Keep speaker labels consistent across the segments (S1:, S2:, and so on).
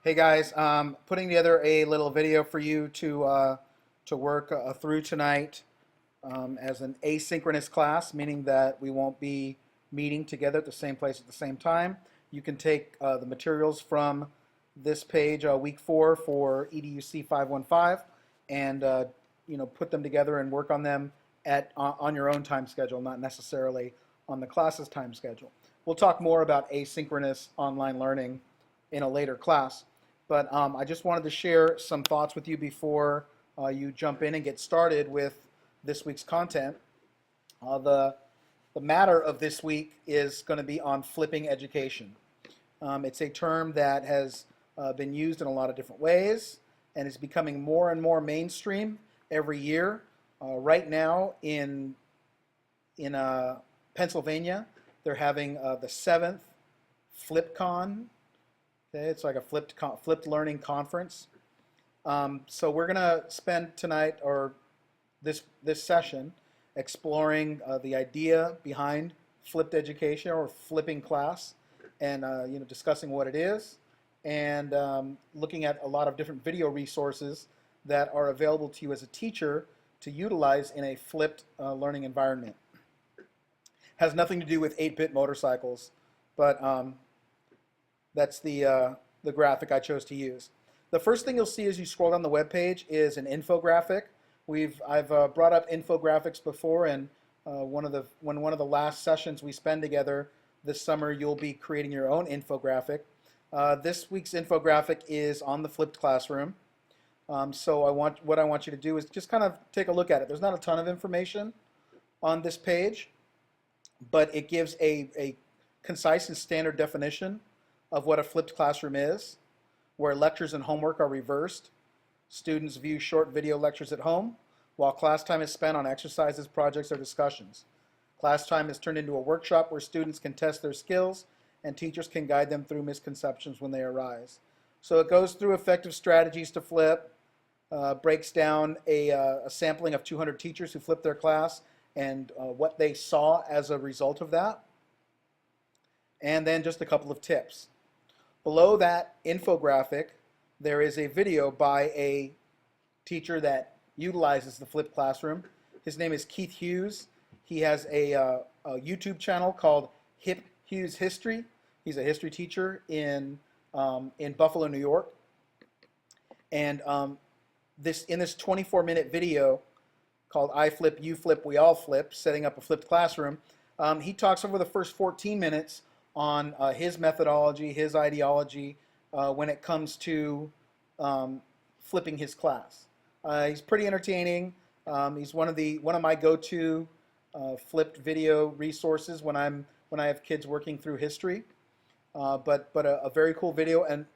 S1: Hey guys, putting together a little video for you to work through tonight as an asynchronous class, meaning that we won't be meeting together at the same place at the same time. You can take the materials from this page, week 4 for EDUC 515, and put them together and work on them on your own time schedule, not necessarily on the class's time schedule. We'll talk more about asynchronous online learning in a later class. But I just wanted to share some thoughts with you before you jump in and get started with this week's content. The matter of this week is going to be on flipping education. It's a term that has been used in a lot of different ways and is becoming more and more mainstream every year. Right now in Pennsylvania, they're having the 7th FlipCon. Okay, it's like a flipped learning conference. So we're going to spend tonight or this session exploring the idea behind flipped education or flipping class, and discussing what it is, and looking at a lot of different video resources that are available to you as a teacher to utilize in a flipped learning environment. Has nothing to do with 8-bit motorcycles, but that's the graphic I chose to use. The first thing you'll see as you scroll down the web page is an infographic. I've brought up infographics before, and one of the last sessions we spend together this summer, you'll be creating your own infographic. This week's infographic is on the flipped classroom. So what I want you to do is just kind of take a look at it. There's not a ton of information on this page, but it gives a concise and standard definition of what a flipped classroom is, where lectures and homework are reversed. Students view short video lectures at home, while class time is spent on exercises, projects, or discussions. Class time is turned into a workshop where students can test their skills and teachers can guide them through misconceptions when they arise. So it goes through effective strategies to flip, breaks down a sampling of 200 teachers who flipped their class and what they saw as a result of that, and then just a couple of tips. Below that infographic, there is a video by a teacher that utilizes the flipped classroom. His name is Keith Hughes. He has a YouTube channel called Hip Hughes History. He's a history teacher in Buffalo, New York. And in this 24-minute video called I Flip, You Flip, We All Flip, setting up a flipped classroom, he talks over the first 14 minutes on his methodology, his ideology when it comes to flipping his class. He's pretty entertaining. He's one of my go-to flipped video resources when I have kids working through history. But a very cool video. And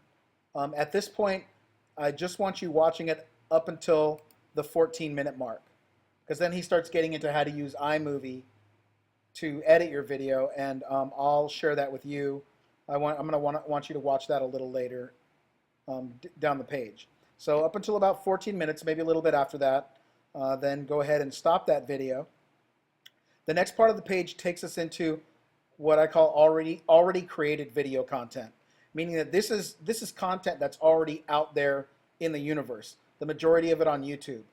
S1: at this point, I just want you watching it up until the 14-minute mark, because then he starts getting into how to use iMovie to edit your video, and I'll share that with you. I'm going to want you to watch that a little later down the page. So up until about 14 minutes, maybe a little bit after that, then go ahead and stop that video. The next part of the page takes us into what I call already created video content, meaning that this is content that's already out there in the universe, the majority of it on YouTube,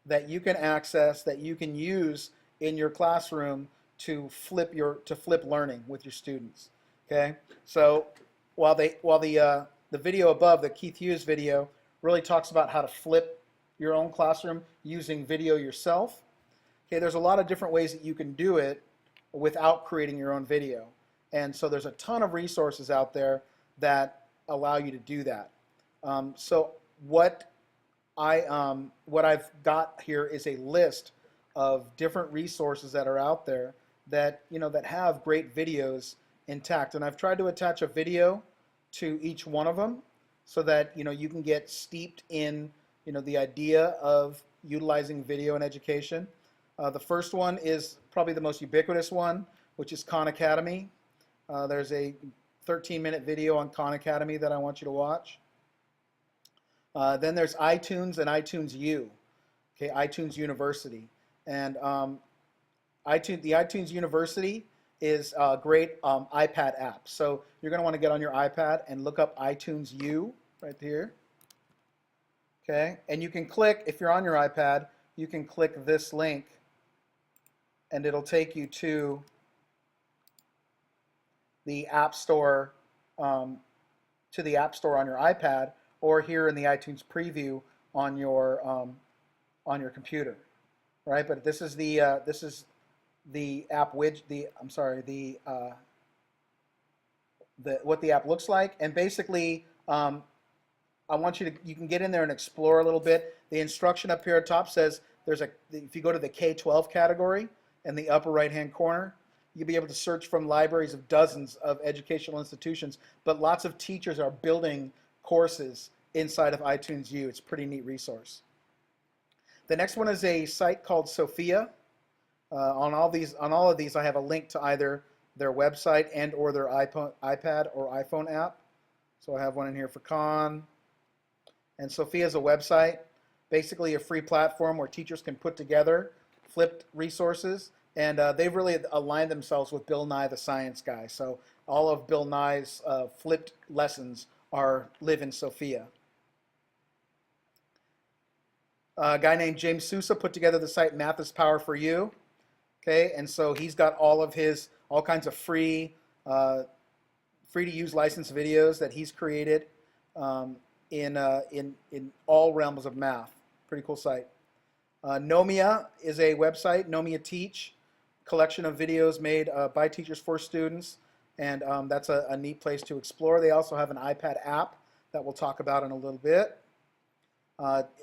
S1: that you can access, that you can use in your classroom to flip learning with your students. Okay, so while the video above, the Keith Hughes video, really talks about how to flip your own classroom using video yourself. Okay, there's a lot of different ways that you can do it without creating your own video, and so there's a ton of resources out there that allow you to do that. So what I've got here is a list of different resources that are out there that that have great videos intact, and I've tried to attach a video to each one of them so that you can get steeped in the idea of utilizing video in education. The first one is probably the most ubiquitous one, which is Khan Academy. There's a 13-minute video on Khan Academy that I want you to watch. Then there's iTunes and iTunes U, okay, iTunes University, and the iTunes University is a great iPad app. So you're going to want to get on your iPad and look up iTunes U, right here. Okay, and you can click, if you're on your iPad, you can click this link and it'll take you to the App Store, on your iPad, or here in the iTunes preview on your computer, right? But this is the app widget. What the app looks like, and basically, I want you can get in there and explore a little bit. The instruction up here at top says if you go to the K-12 category in the upper right-hand corner, you'll be able to search from libraries of dozens of educational institutions, but lots of teachers are building courses inside of iTunes U. It's a pretty neat resource. The next one is a site called Sophia. On all of these, I have a link to either their website and or their iPad or iPhone app. So I have one in here for Khan. And Sophia is a website, basically a free platform where teachers can put together flipped resources. And they've really aligned themselves with Bill Nye the Science Guy. So all of Bill Nye's flipped lessons live in Sophia. A guy named James Sousa put together the site Math is Power for You. Okay, and so he's got all kinds of free to use licensed videos that he's created in all realms of math. Pretty cool site. NoMeah is a website, NoMeah Teach, collection of videos made by teachers for students, and that's a neat place to explore. They also have an iPad app that we'll talk about in a little bit.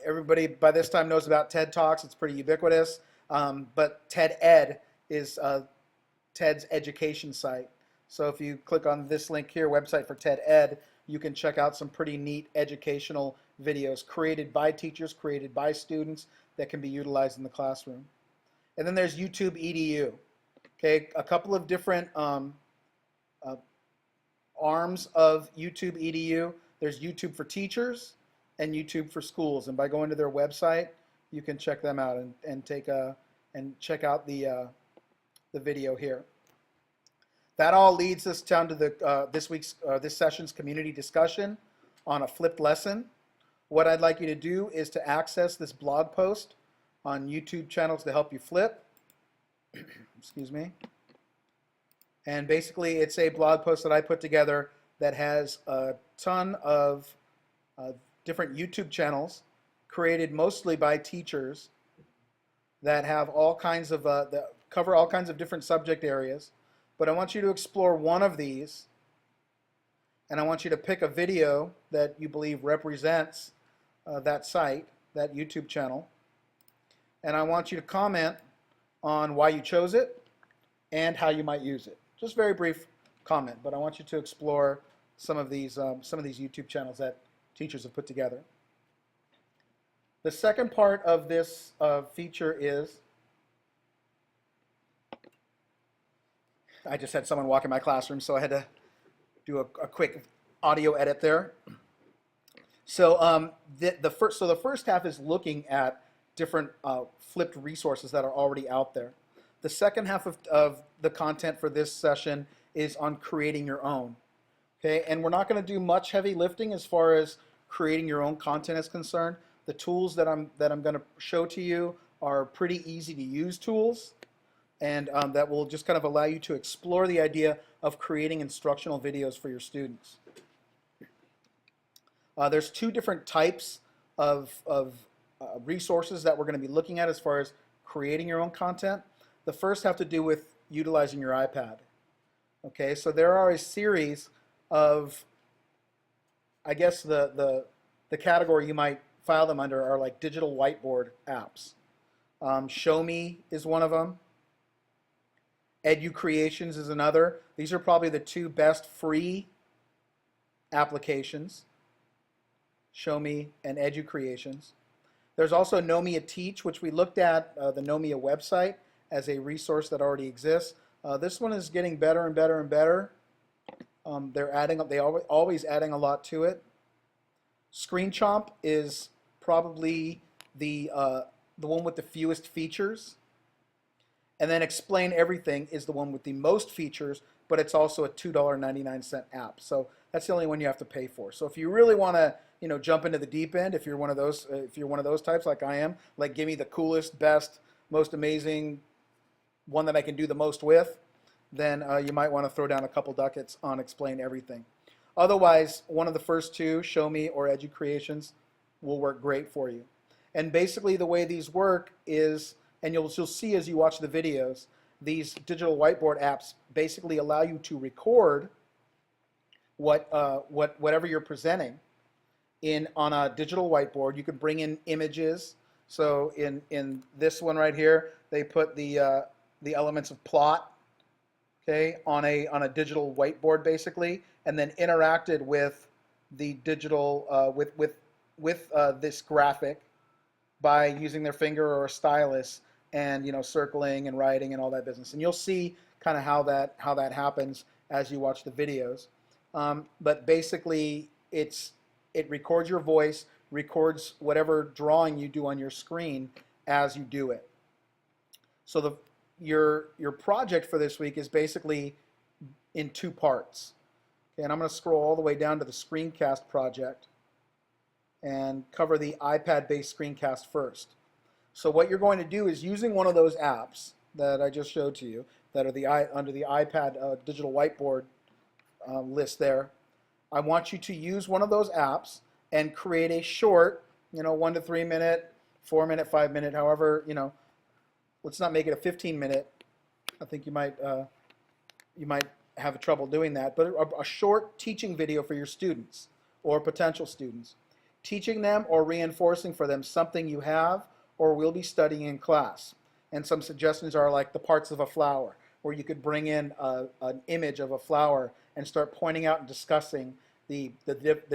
S1: Everybody by this time knows about TED Talks. It's pretty ubiquitous, but TED Ed is TED's education site. So if you click on this link here, website for TED Ed, you can check out some pretty neat educational videos created by teachers, created by students that can be utilized in the classroom. And then there's YouTube EDU. Okay, a couple of different arms of YouTube EDU. There's YouTube for teachers and YouTube for schools. And by going to their website, you can check them out and check out the video here. That all leads us down to this session's community discussion on a flipped lesson. What I'd like you to do is to access this blog post on YouTube channels to help you flip. Excuse me. And basically, it's a blog post that I put together that has a ton of different YouTube channels created mostly by teachers that have all kinds of that cover all kinds of different subject areas. But I want you to explore one of these, and I want you to pick a video that you believe represents that site, that YouTube channel, and I want you to comment on why you chose it and how you might use it. Just very brief comment, but I want you to explore some of these YouTube channels that teachers have put together. The second part of this feature is, I just had someone walk in my classroom, so I had to do a quick audio edit there. So the first half is looking at different flipped resources that are already out there. The second half of the content for this session is on creating your own. Okay, and we're not going to do much heavy lifting as far as creating your own content is concerned. The tools that I'm going to show to you are pretty easy to use tools, and that will just kind of allow you to explore the idea of creating instructional videos for your students. There's two different types of resources that we're going to be looking at as far as creating your own content. The first have to do with utilizing your iPad. Okay, so there are a series of, I guess the category you might file them under are like digital whiteboard apps. NoMeah is one of them. EDUC Creations is another. These are probably the two best free applications, NoMeah and EDUC Creations. There's also NoMeah Teach, which we looked at the NoMeah website as a resource that already exists. This one is getting better and better and better. They always adding a lot to it. ScreenChomp is probably the one with the fewest features. And then Explain Everything is the one with the most features, but it's also a $2.99 app. So That's the only one you have to pay for. So if you really want to, jump into the deep end, if you're one of those, types like I am, like give me the coolest, best, most amazing one that I can do the most with, then you might want to throw down a couple ducats on Explain Everything. Otherwise, one of the first two, Show Me or EduCreations, will work great for you. And basically the way these work is, and you'll see as you watch the videos, these digital whiteboard apps basically allow you to record whatever you're presenting on a digital whiteboard. You can bring in images. So in this one right here, they put the elements of plot, okay, on a digital whiteboard basically, and then interacted with the digital with this graphic by using their finger or a stylus and circling and writing and all that business. And you'll see kind of how that happens as you watch the videos. But basically, it records your voice, records whatever drawing you do on your screen as you do it. So your project for this week is basically in two parts. Okay, and I'm going to scroll all the way down to the screencast project and cover the iPad-based screencast first. So what you're going to do is, using one of those apps that I just showed to you, that are under the iPad digital whiteboard list there, I want you to use one of those apps and create a short, 1 to 3 minute, 4 minute, 5 minute, however, let's not make it a 15-minute. I think you might have trouble doing that, but a short teaching video for your students or potential students, teaching them or reinforcing for them something you have or will be studying in class. And some suggestions are like the parts of a flower, where you could bring in an image of a flower and start pointing out and discussing the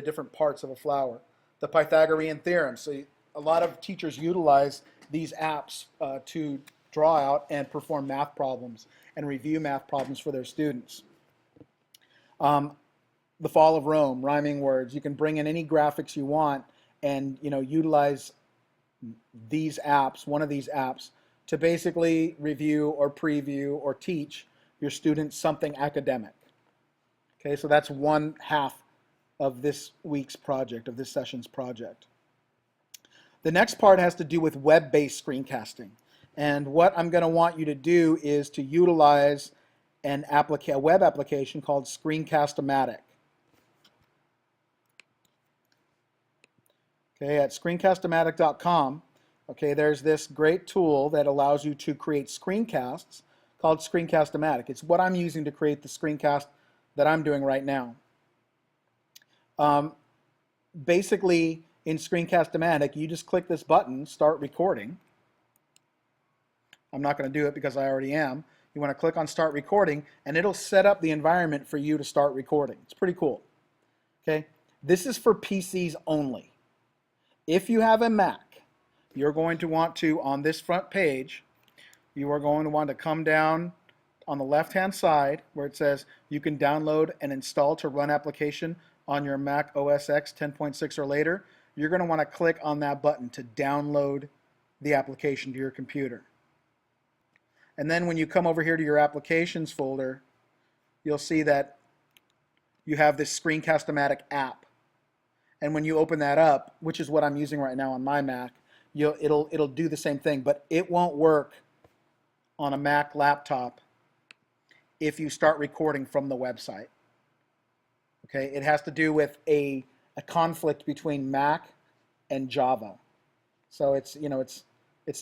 S1: different parts of a flower. The Pythagorean theorem. So a lot of teachers utilize these apps to draw out and perform math problems and review math problems for their students. The fall of Rome, rhyming words. You can bring in any graphics you want and utilize these apps, one of these apps, to basically review or preview or teach your students something academic. Okay, so that's one half of this week's project, of this session's project. The next part has to do with web-based screencasting. And what I'm going to want you to do is to utilize a web application called Screencastomatic. Okay, at screencastomatic.com, okay, there's this great tool that allows you to create screencasts called Screencastomatic. It's what I'm using to create the screencast that I'm doing right now. Basically, in Screencastomatic, you just click this button, Start Recording. I'm not going to do it because I already am. You want to click on Start Recording, and it'll set up the environment for you to start recording. It's pretty cool. Okay, this is for PCs only. If you have a Mac, you're going to want to, on this front page, you are going to want to come down on the left-hand side where it says you can download and install to run application on your Mac OS X 10.6 or later. You're going to want to click on that button to download the application to your computer. And then when you come over here to your applications folder, you'll see that you have this Screencastomatic app. And when you open that up, which is what I'm using right now on my Mac, it'll do the same thing, but it won't work on a Mac laptop if you start recording from the website. Okay, it has to do with a conflict between Mac and Java. So it's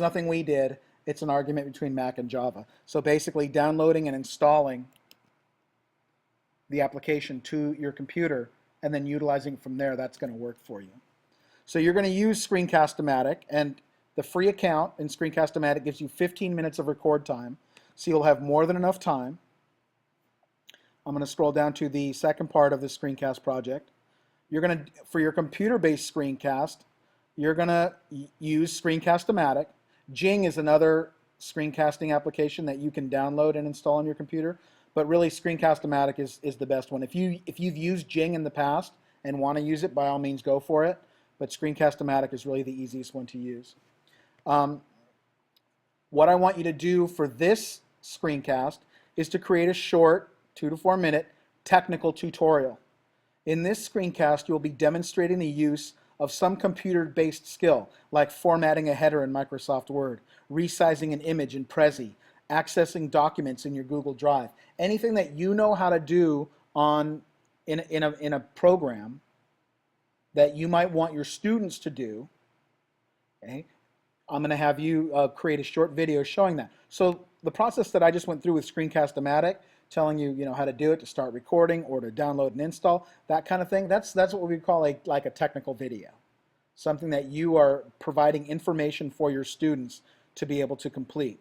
S1: nothing we did. It's an argument between Mac and Java. So basically, downloading and installing the application to your computer and then utilizing it from there, that's going to work for you. So you're going to use Screencastomatic, and the free account in Screencastomatic gives you 15 minutes of record time, so you'll have more than enough time. I'm going to scroll down to the second part of the screencast project. You're going to, for your computer-based screencast, you're going to use Screencastomatic. Jing is another screencasting application that you can download and install on your computer, but really Screencastomatic is the best one. If you've used Jing in the past and want to use it, by all means go for it, but Screencastomatic is really the easiest one to use. What I want you to do for this screencast is to create a short 2 to 4 minute technical tutorial. In this screencast, you'll be demonstrating the use of some computer-based skill, like formatting a header in Microsoft Word, resizing an image in Prezi, accessing documents in your Google Drive. Anything that you know how to do in a program that you might want your students to do, okay, I'm going to have you create a short video showing that. So the process that I just went through with Screencastomatic, telling you, how to do it, to start recording or to download and install, that kind of thing, that's what we call like a technical video. Something that you are providing information for your students to be able to complete.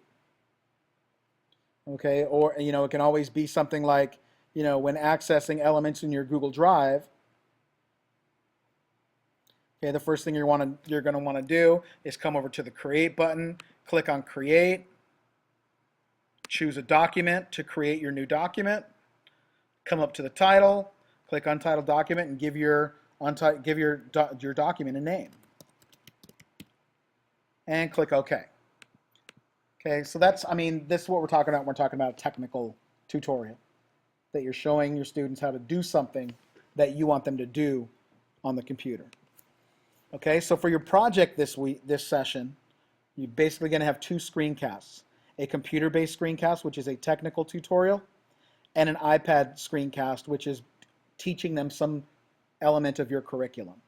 S1: Okay, or it can always be something like, when accessing elements in your Google Drive, okay, the first thing you're going to want to do is come over to the Create button, click on Create, choose a document to create your new document, come up to the title, click on Title Document, and give your document a name, and click OK. Okay, so this is what we're talking about. We're talking about a technical tutorial that you're showing your students how to do something that you want them to do on the computer. Okay, so for your project this session, you're basically going to have two screencasts. A computer-based screencast, which is a technical tutorial, and an iPad screencast, which is teaching them some element of your curriculum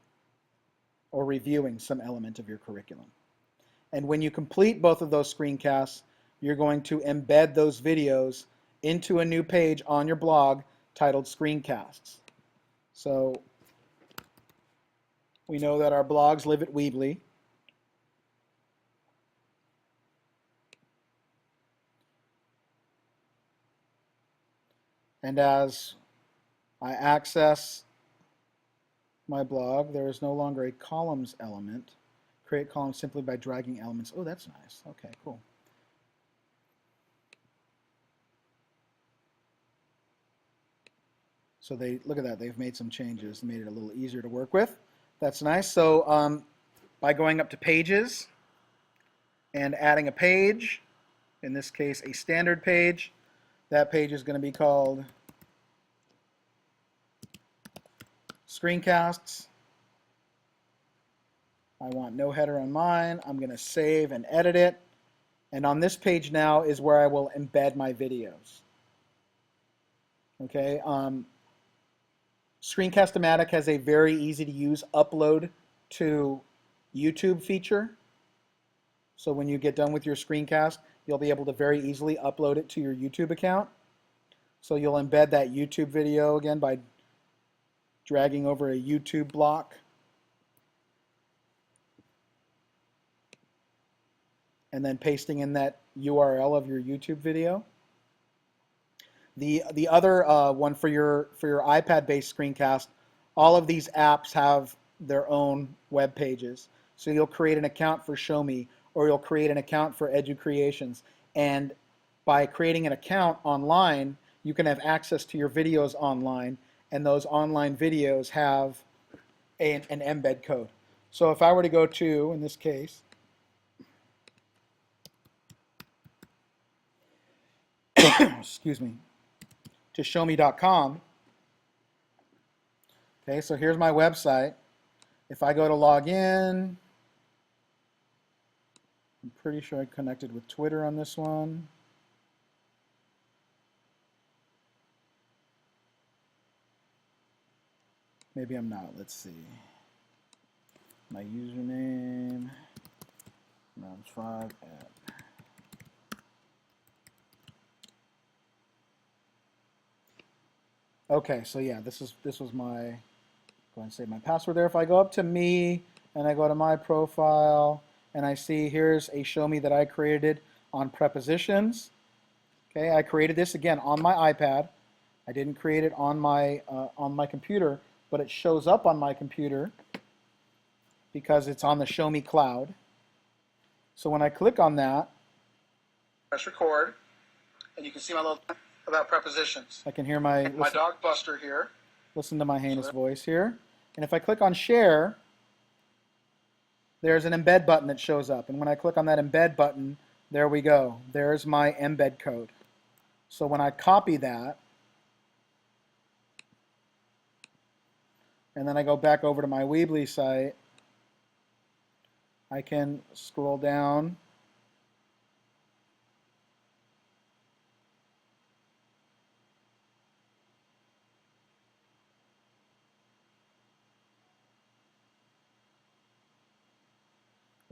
S1: or reviewing some element of your curriculum. And when you complete both of those screencasts, you're going to embed those videos into a new page on your blog titled Screencasts. So we know that our blogs live at Weebly. And as I access my blog, there is no longer a columns element. Create columns simply by dragging elements. Oh, that's nice. Okay, cool. So look at that. They've made some changes, made it a little easier to work with. That's nice. So by going up to Pages and adding a page, in this case a standard page, that page is going to be called Screencasts. I want no header on mine. I'm going to save and edit it. And on this page now is where I will embed my videos. Okay. Screencast-O-Matic has a very easy to use upload to YouTube feature. So when you get done with your screencast, you'll be able to very easily upload it to your YouTube account. So you'll embed that YouTube video again by dragging over a YouTube block. And then pasting in that URL of your YouTube video. The other one for your iPad-based screencast, all of these apps have their own web pages. So you'll create an account for ShowMe, or you'll create an account for EduCreations. And by creating an account online, you can have access to your videos online, and those online videos have an embed code. So if I were to go to, in this case, excuse me, to showme.com. Okay, so here's my website. If I go to log in, I'm pretty sure I connected with Twitter on this one. Maybe I'm not. Let's see. My username, moms5 at. Okay, so yeah, this was my, go ahead and save my password there. If I go up to me and I go to my profile and I see here's a show me that I created on prepositions. Okay, I created this again on my iPad. I didn't create it on my computer, but it shows up on my computer because it's on the Show Me cloud. So when I click on that, press record, and you can see my little about prepositions. I can hear my dog Buster here. Listen to my heinous voice here. And if I click on share, there's an embed button that shows up. And when I click on that embed button, there we go. There's my embed code. So when I copy that, and then I go back over to my Weebly site, I can scroll down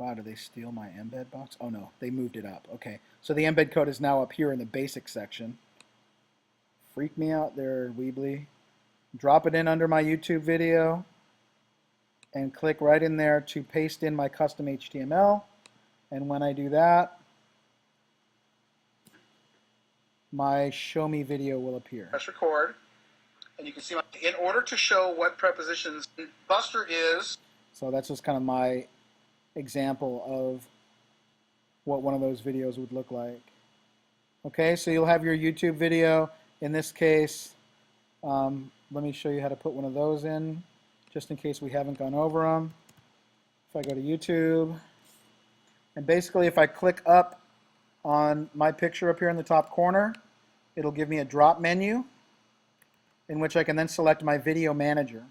S1: Wow, did they steal my embed box? Oh no, they moved it up. Okay, so the embed code is now up here in the basic section. Freak me out there, Weebly. Drop it in under my YouTube video and click right in there to paste in my custom HTML. And when I do that, my show me video will appear. Press record, and you can see in order to show what prepositions Buster is. So that's just kind of my example of what one of those videos would look like. Okay, so you'll have your YouTube video. In this case, let me show you how to put one of those in, just in case we haven't gone over them. If I go to YouTube, and basically if I click up on my picture up here in the top corner, it'll give me a drop menu in which I can then select my video manager.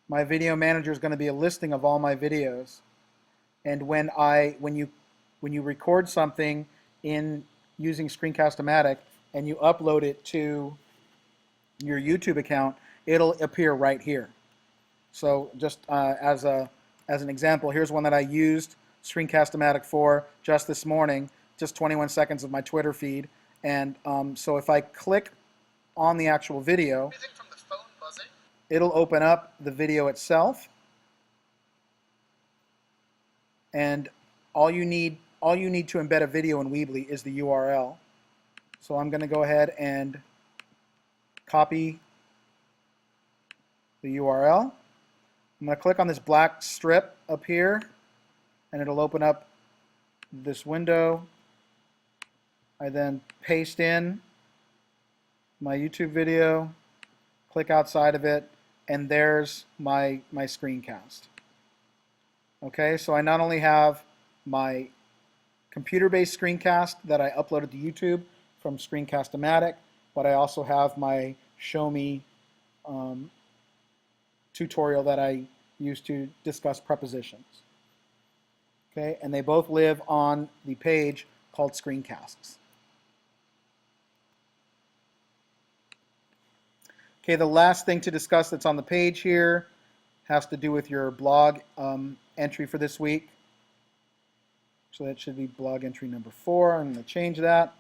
S1: My video manager is going to be a listing of all my videos. And when you record something in using Screencastomatic and you upload it to your YouTube account, it'll appear right here. So just as an example, here's one that I used Screencastomatic for just this morning, just 21 seconds of my Twitter feed. And so if I click on the actual video, it'll open up the video itself, and all you need to embed a video in Weebly is the URL. So I'm going to go ahead and copy the URL. I'm going to click on this black strip up here, and it'll open up this window. I then paste in my YouTube video, click outside of it, and there's my screencast. Okay, so I not only have my computer-based screencast that I uploaded to YouTube from Screencastomatic, but I also have my Show Me tutorial that I use to discuss prepositions. Okay, and they both live on the page called Screencasts. Okay, the last thing to discuss that's on the page here has to do with your blog entry for this week. So that should be blog entry number 4. I'm going to change that.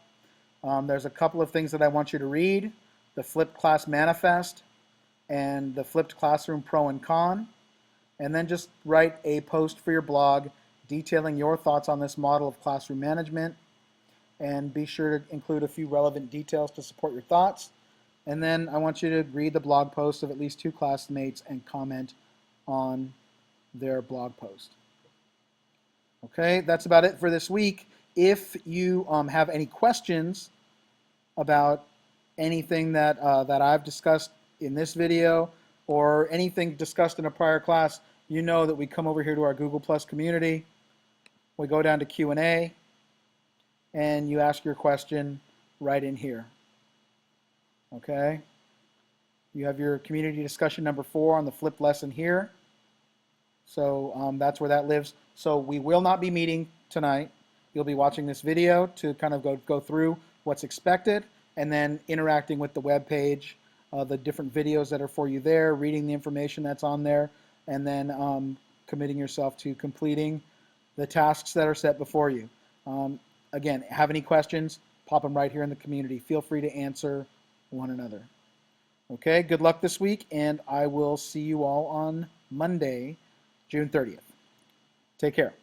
S1: There's a couple of things that I want you to read: the Flipped Class Manifest and the Flipped Classroom Pro and Con. And then just write a post for your blog detailing your thoughts on this model of classroom management. And be sure to include a few relevant details to support your thoughts. And then I want you to read the blog post of at least 2 classmates and comment on their blog post. Okay, that's about it for this week. If you have any questions about anything that I've discussed in this video or anything discussed in a prior class, you know that we come over here to our Google Plus community. We go down to Q&A, and you ask your question right in here. Okay, you have your community discussion number 4 on the flipped lesson here. So that's where that lives. So we will not be meeting tonight. You'll be watching this video to kind of go through what's expected, and then interacting with the web page, the different videos that are for you there, reading the information that's on there, and then committing yourself to completing the tasks that are set before you. Again, have any questions, pop them right here in the community. Feel free to answer one another. Okay, good luck this week, and I will see you all on Monday, June 30th. Take care.